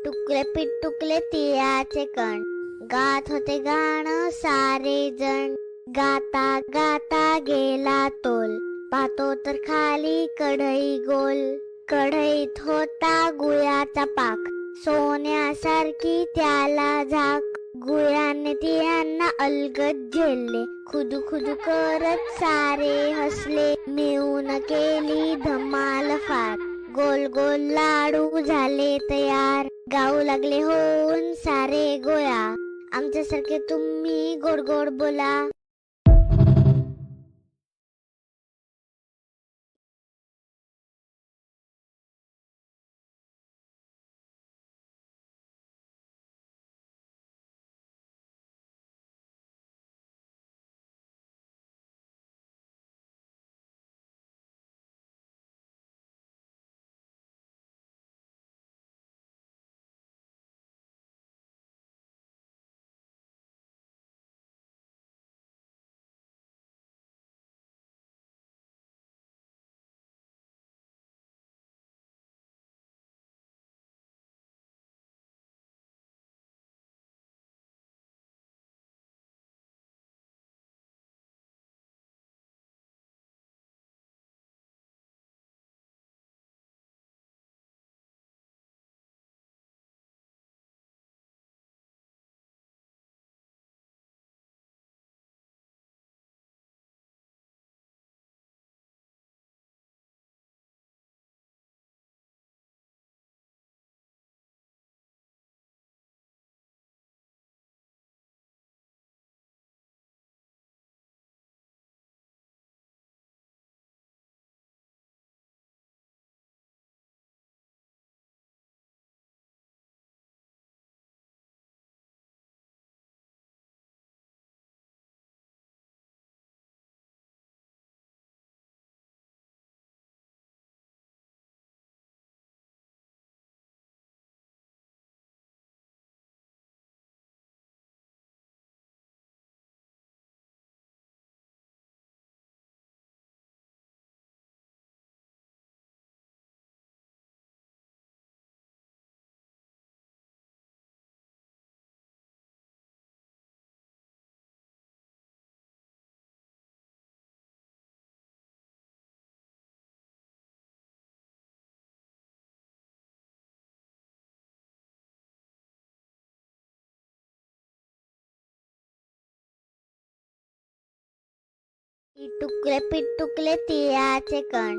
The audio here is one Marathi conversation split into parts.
पिटुकले तिळाचे कण, गात होते गाणं सारे जण. गाता गाता गेला तोल, पाहतो तर खाली कढई गोल. कढईत होता गुळाचा पाक, सोन्यासारखी त्याला झाक. गुळाने तिळांना अलगद झेलले, खुदू खुदू करत सारे हसले. मिळून केली धमाल फार, गोल गोल लाडू झाले तयार. गाऊ लागले होऊन सारे गोळा, आमच्यासारखे तुम्ही गोड गोड बोला. पिटुकले तिळाचे कण,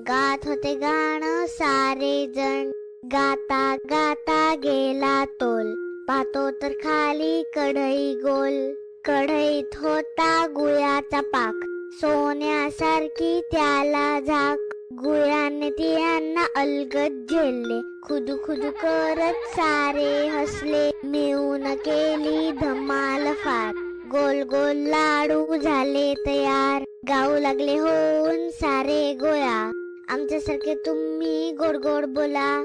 गात होते गाणं सारे जण. गाता गाता गेला तोल, पाहतो तर खाली कढई गोल. कढईत होता गुळाचा पाक, सोन्यासारखी त्याला झाक. गुळाने तिळांना अलगद झेलले, खुदू खुदू करत सारे हसले. मिळून केली धमाल फार, गोल गोल लाडू झाले तयार. गाऊ लागले होऊन सारे गोळा, आमच्यासारखे तुम्ही गोड गोड बोला.